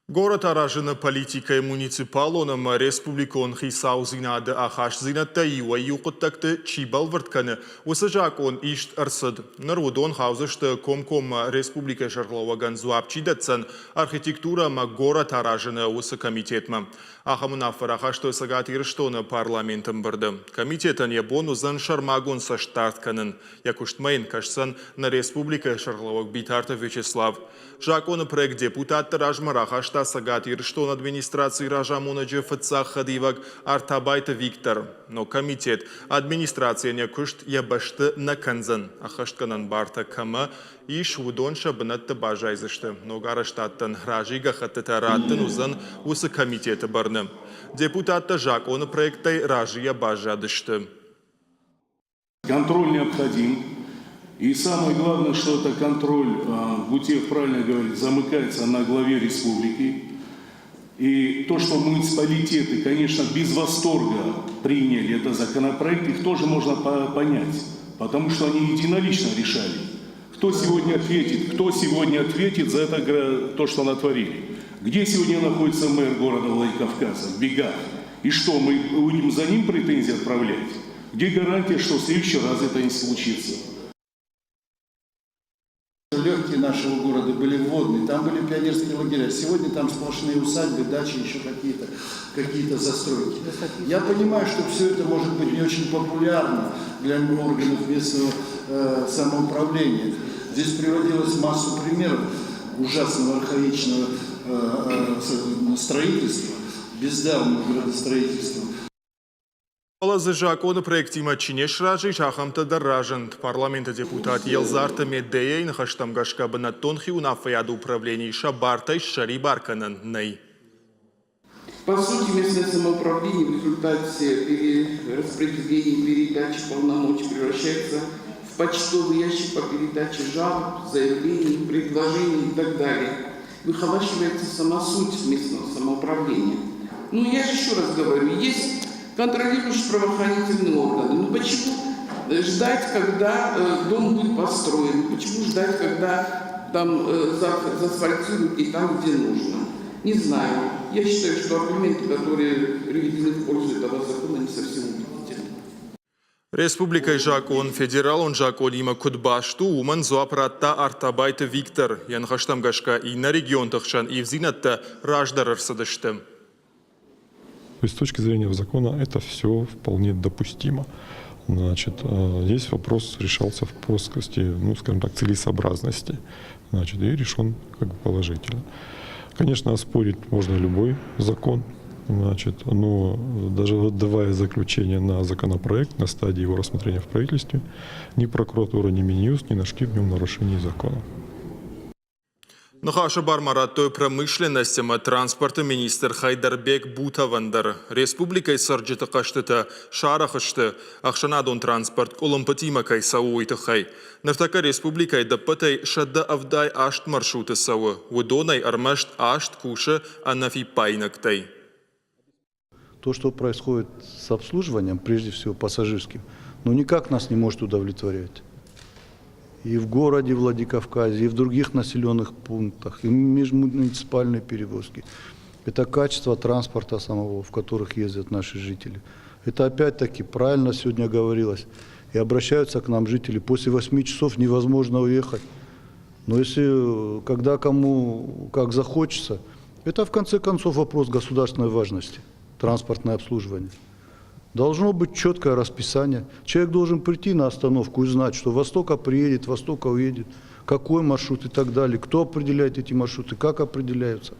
Город аражена политикой муниципалоном республикон хисау зинады ахаш зинатта юа юқыттакты чибал выртканы. Осы жак он ишт арсыд. Нарудон хаузышты комком республика шарлауаган зуапчидатсан архитектура ма город аражена осы комитетма. Ахамунафыр ахашты сагат ирштона парламентом барды. Комитетан ябону зан шармагон са штартканын. Якуштмайн кашсан на республика шарлауаг битарта Вячеслав. Жакон проект депутат ражмарахаш сагат ирштон администрации ражамунаджи фацахадивак артабайта Виктор. Но комитет администрация не кушт ябашты на канзан. Ахаштканан барта кама иш удонша бнатта бажайзышты. Но гараштаттан ражига хаттатараттан узан усы комитета барны. Депутатта Жакон проектай ражия бажадышты. Контроль необходим. И самое главное, что это контроль, Гутиев правильно говорит, замыкается на главе республики. И то, что муниципалитеты, конечно, без восторга приняли этот законопроект, их тоже можно понять. Потому что они единолично решали. Кто сегодня ответит за это, то, что натворили? Где сегодня находится мэр города Владикавказа? В бегах. И что, мы будем за ним претензии отправлять? Где гарантия, что в следующий раз это не случится? Легкие нашего города были водные, там были пионерские лагеря. Сегодня там сплошные усадьбы, дачи, еще какие-то застройки. Я понимаю, что все это может быть не очень популярно для органов местного самоуправления. Здесь приводилась масса примеров ужасного архаичного строительства, бездарного градостроительства. За Жакон проектима чинеш ражи шахамта даражент. Парламента депутат Елзарта Медея и хаштамгашка банатонхи унафаяду управления Шабарта и Шарибарканан ней. По сути, местное самоуправление в результате распределения передачи полномочий превращается в почтовый ящик по передаче жалоб, заявлений, предложений и так далее. Выхолащивается сама суть местного самоуправления. Ну, я же еще раз говорю, есть контролирующие правоохранительные органы. Ну почему ждать, когда дом будет построен? Почему ждать, когда там заасфальтируют и там, где нужно? Не знаю. Я считаю, что аргументы, которые приведены в пользу этого закона, не совсем убедительны. Республика Жакон, федерал он Жакон има кудбашту, уман зуапратта артабайта Виктор. Ян хаштамгашка и на регион тахшан и взинатта раждарар садыштым. То есть, с точки зрения закона это все вполне допустимо. Значит, здесь вопрос решался в плоскости, ну, скажем так, целесообразности. Значит, и решен как бы положительно. Конечно, оспорить можно любой закон, значит, но даже отдавая заключение на законопроект на стадии его рассмотрения в правительстве, ни прокуратура, ни Минюст не нашли в нем нарушений закона. Нахаша бармараттой промышленности транспорта министр Хайдарбек Бутавандар. Республикой сарджита каштыта шарахышты, ахшанадон транспорт олымпатима кайсауыты хай. Нафтака республикой дапатай шадда авдай ашт маршруты сауы. Удонай армашт ашт куши анафи пайнактай. То, что происходит с обслуживанием, прежде всего пассажирским, но никак нас не может удовлетворять. И в городе Владикавказе, и в других населенных пунктах, и межмуниципальные перевозки. Это качество транспорта самого, в которых ездят наши жители. Это опять-таки правильно сегодня говорилось. И обращаются к нам жители. После 8 часов невозможно уехать. Но если, когда кому как захочется, это в конце концов вопрос государственной важности, транспортное обслуживание. Должно быть четкое расписание. Человек должен прийти на остановку и знать, что Востока приедет, Востока уедет, какой маршрут и так далее. Кто определяет эти маршруты, как определяются.